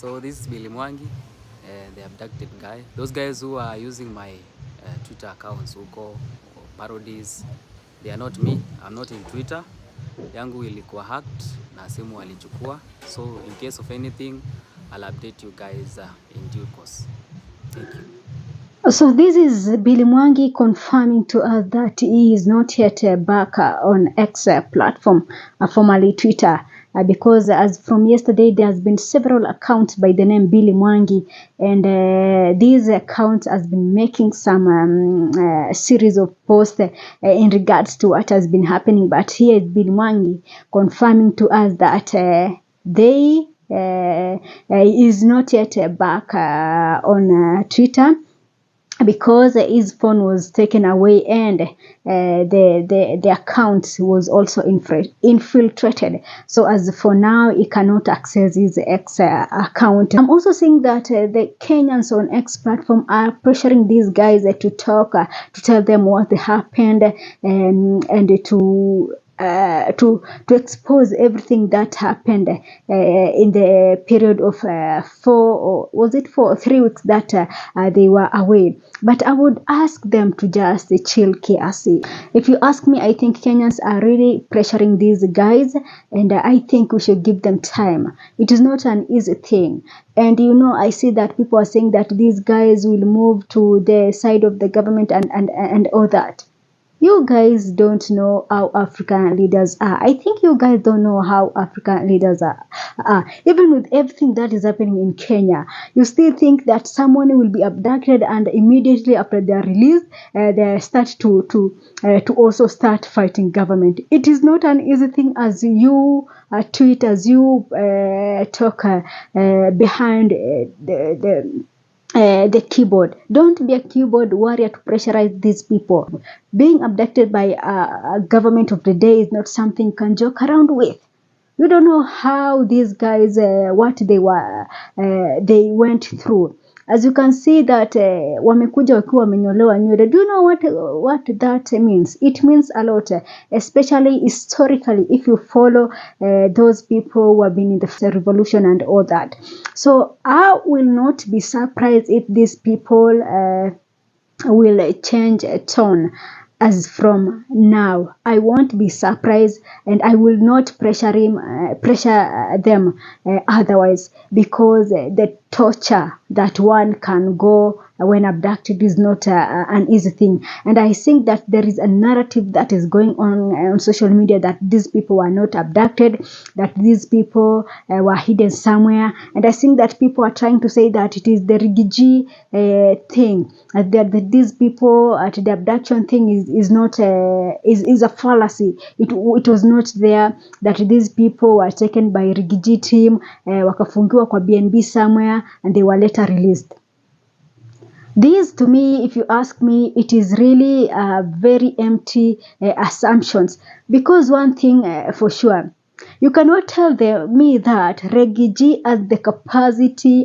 So this is Mwangi, the abducted guy. Those guys who are using my Twitter accounts, huko parodies, they are not me. I'm not in Twitter. Yangu ilikuwa hacked na simu walichukua. So in case of anything, I'll update you guys in due course. Thank you. So this is Mwangi confirming to us that he is not yet back on X platform, formerly Twitter. Because as from yesterday, there has been several accounts by the name Mwangi, and these accounts has been making some series of posts in regards to what has been happening. But here is Mwangi confirming to us that they is not yet back on Twitter, because his phone was taken away and the account was also infiltrated. So as for now, he cannot access his X account. I'm also seeing that the Kenyans on X platform are pressuring these guys to talk, to tell them what happened, and to expose everything that happened in the period of 4 or 3 weeks that they were away. But I would ask them to just chill carefully. If you ask me, I think Kenyans are really pressuring these guys, and I think we should give them time. It is not an easy thing. And I see that people are saying that these guys will move to the side of the government and all that. You guys don't know how African leaders are. I think you guys don't know how African leaders are. Even with everything that is happening in Kenya, you still think that someone will be abducted and immediately after they are released, they start to also start fighting government. It is not an easy thing as you tweet, as you talk behind the keyboard. Don't be a keyboard warrior to pressurize these people. Being abducted by a government of the day is not something you can joke around with. You don't know how these guys, what they went through. As you can see that wamekuja wakiwa wamenyolewa nywele. Do you know what that means? It means a lot, especially historically, if you follow those people who have been in the revolution and all that. So I will not be surprised if these people will change tone. As from now, I won't be surprised, and I will not pressure them otherwise, because the torture that one can go when abducted is not an easy thing. And I think that there is a narrative that is going on social media that these people were not abducted, that these people were hidden somewhere. And I think that people are trying to say that it is the refugee thing, that these people at the abduction thing is not is a fallacy. It was not there, that these people were taken by refugee team, wakafungiwa kwa BNB somewhere, and they were later released. This, to me, if you ask me, it is really very empty assumptions. Because one thing for sure, you cannot tell me that refugee has the capacity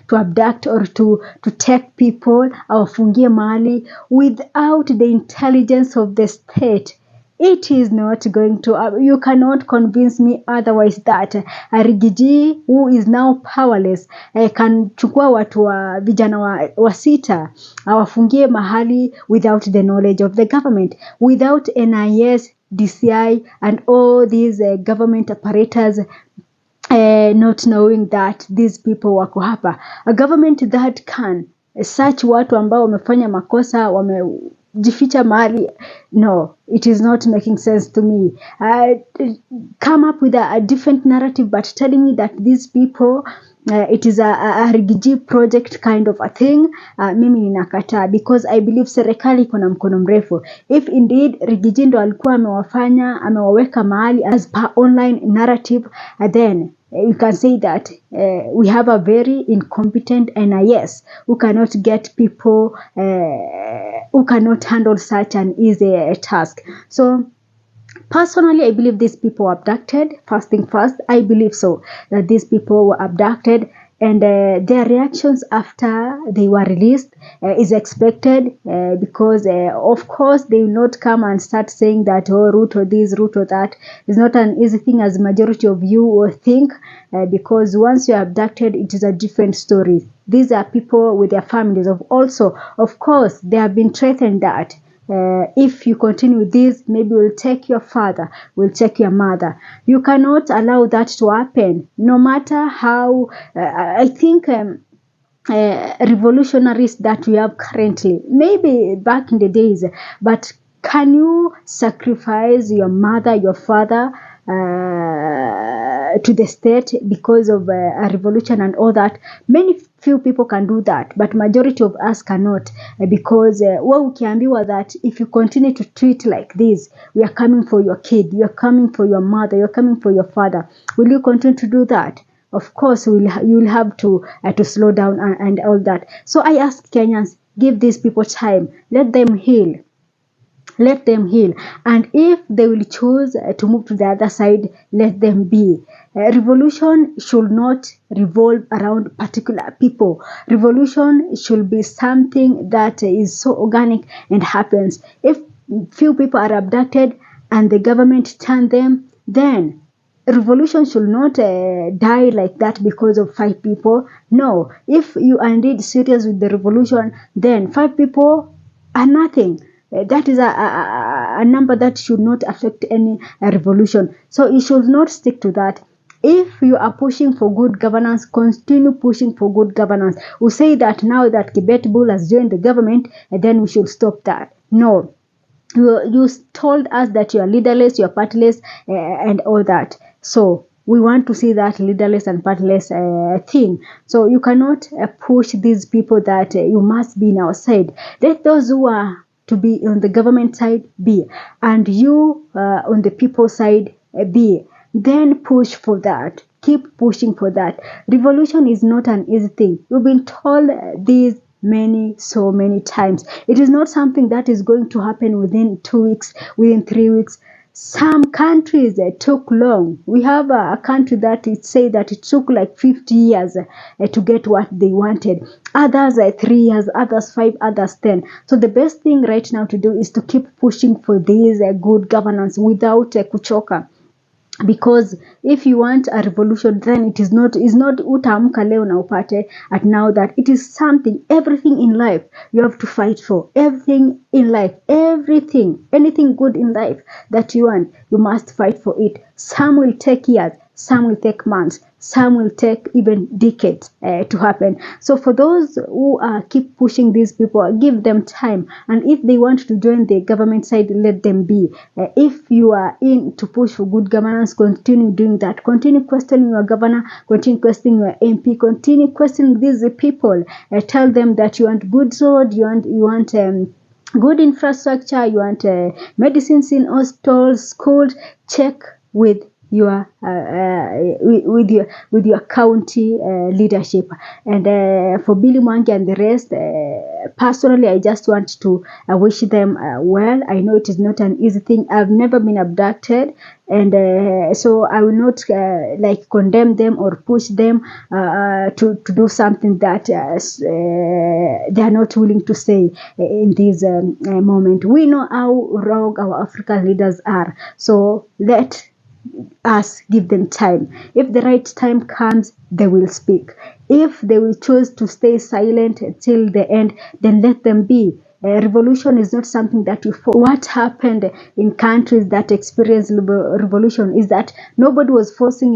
to abduct or to take people, awafungie mahali, without the intelligence of the state. It is not going to, you cannot convince me otherwise that a refugee who is now powerless can chukua watu wa vijana wa sita awafungie mahali without the knowledge of the government, without NIS, DCI and all these government apparatus not knowing that these people wako hapa. A government that can search watu ambao wamefanya makosa, jificha mahali. No, it is not making sense to me. Come up with a different narrative, but telling me that these people, it is a refugee project kind of a thing, mimi ninakataa, because I believe serikali iko na mkono mrefu. If indeed refugee ndo alikuwa amewaweka mahali as per online narrative, then you can say that we have a very incompetent NIS who cannot get people, who cannot handle such an easy task. So personally, I believe these people were abducted. First thing first, I believe so, that these people were abducted. and their reactions after they were released is expected, because of course they will not come and start saying that, oh, Ruto this, Ruto that. Is not an easy thing as majority of you will think, because once you are abducted, it is a different story. These are people with their families. Of course, they have been threatened that if you continue with this, maybe we'll take your father, we'll take your mother. You cannot allow that to happen, no matter how. I think revolutionaries that we have currently, maybe back in the days, but can you sacrifice your mother, your father, to the state because of a revolution and all that? Many few people can do that, but majority of us cannot, because ukiambiwa that if you continue to treat like this, we are coming for your kid, you are coming for your mother, you are coming for your father, will you continue to do that? Of course, you'll have to slow down and all that. So I ask Kenyans, give these people time, let them heal. Let them heal. And if they will choose to move to the other side, let them be. Revolution should not revolve around particular people. Revolution should be something that is so organic and happens. If few people are abducted and the government turn them, then revolution should not die like that because of 5 people. No, if you are indeed serious with the revolution, then 5 people are nothing. That is a number that should not affect any revolution. So you should not stick to that. If you are pushing for good governance, continue pushing for good governance. We say that now that Kibet Bull has joined the government, then we should stop that. No. You told us that you are leaderless, you are partiless, and all that. So we want to see that leaderless and partiless thing. So you cannot push these people that you must be in our side. Let those who are to be on the government side be, and you on the people side be. Then push for that. Keep pushing for that. Revolution is not an easy thing. You've been told this so many times. It is not something that is going to happen within 2 weeks, within 3 weeks. Some countries took long. We have a country that it said that it took like 50 years to get what they wanted. Others 3 years, others 5, others 10. So the best thing right now to do is to keep pushing for this good governance without kuchoka. Because if you want a revolution, then it is not utaamka leo na upate at now that it is something. Everything in life you have to fight for. Everything in life, anything good in life that you want, you must fight for it. Some will take years, some will take months, some will take even decades to happen. So for those who keep pushing these people, give them time. And if they want to join the government side, let them be. If you are in to push for good governance, continue doing that. Continue questioning your governor, continue questioning your MP, continue questioning these people. Tell them that you want good road, you want good infrastructure, you want medicines in hospitals, schools. Check with your county leadership. And for Billy Mwangi and the rest, personally, I just want to wish them well. I know it is not an easy thing. I've never been abducted, and so I will not like condemn them or push them to do something that they are not willing to say in this moment. We know how wrong our African leaders are, so let us give them time. If the right time comes, they will speak. If they will choose to stay silent till the end, then let them be. Revolution is not something that you force. What happened in countries that experienced revolution is that nobody was forcing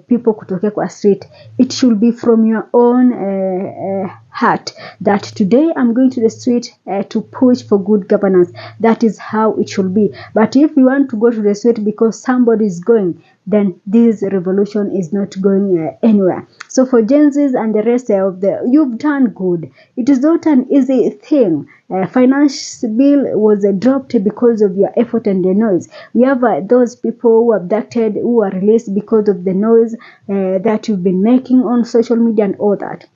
people kutoke kwa street. It should be from your own heart that today I'm going to the street to push for good governance. That is how it should be. But if you want to go to the street because somebody is going, then this revolution is not going anywhere. So for Gen Zs and the rest of you've done good. It is not an easy thing. Finance bill was dropped because of your effort and the noise. We have those people who abducted, who are released because of the noise that you've been making on social media and all that.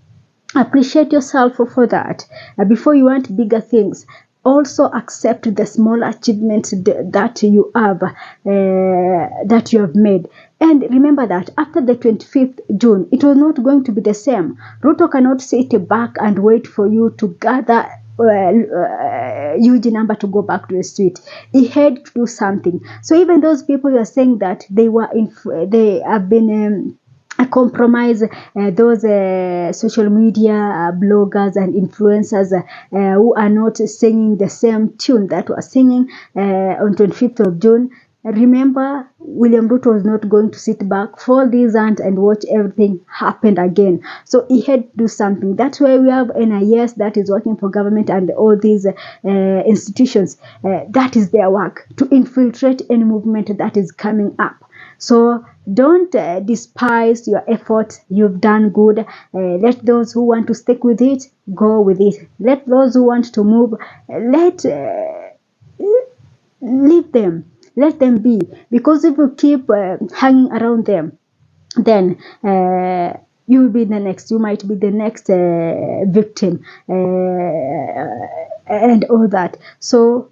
Appreciate yourself for that. Before you want bigger things, also accept the small achievements that you have made. And remember that after the 25th June, it was not going to be the same. Ruto cannot sit back and wait for you to gather huge number to go back to the street. He had to do something. So even those people who are saying that they have been compromise, those social media bloggers and influencers who are not singing the same tune that was singing on 25th of June. Remember, William Ruto was not going to sit back, fold his hand and watch everything happen again. So he had to do something. That's why we have NIS that is working for government and all these institutions. That is their work, to infiltrate any movement that is coming up. So don't despise your effort. You've done good. Let those who want to stick with it, go with it. Let those who want to move, leave them. Let them be. Because if you keep hanging around them, then you will be the next. You might be the next victim and all that. So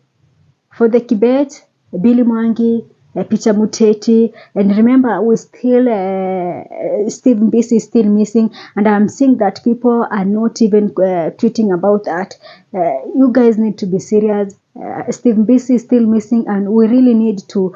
for the Kibet, Billy Mwangi, Peter Muteti, and remember, we still Stephen Mbisi is still missing, and I'm seeing that people are not even tweeting about that. You guys need to be serious. Stephen Mbisi is still missing, and we really need to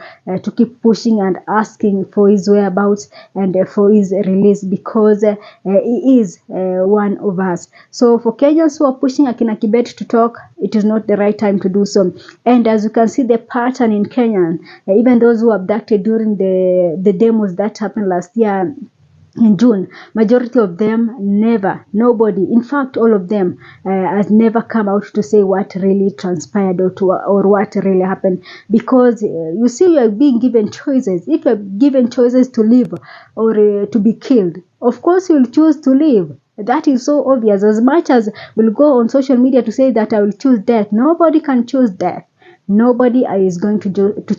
keep pushing and asking for his whereabouts and for his release, because he is one of us. So for Kenyans who are pushing Akina Kibet to talk, it is not the right time to do so. And as you can see the pattern in Kenya, even those who abducted during the demos that happened last year in June, majority of them nobody, in fact all of them has never come out to say what really transpired or what really happened. Because you see, you are being given choices. If you are given choices to live or to be killed, of course you will choose to live. That is so obvious. As much as we'll go on social media to say that I will choose death, nobody can choose death. Nobody is going to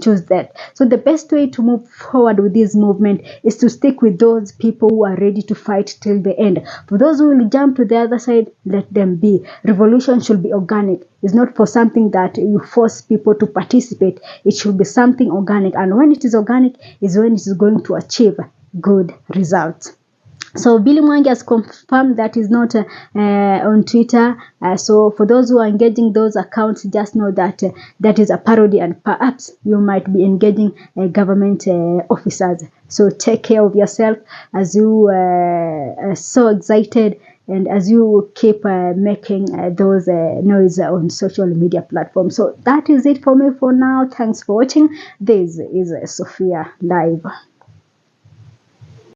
choose that. So the best way to move forward with this movement is to stick with those people who are ready to fight till the end. For those who will jump to the other side, let them be. Revolution should be organic. It's not for something that you force people to participate. It should be something organic. And when it is organic, is when it is going to achieve good results. So Billy Mwangi has confirmed that he's not on Twitter. So for those who are engaging those accounts, just know that that is a parody, and perhaps you might be engaging government officers. So take care of yourself as you are so excited and as you keep making those noise on social media platforms. So that is it for me for now. Thanks for watching. This is Sophia Live.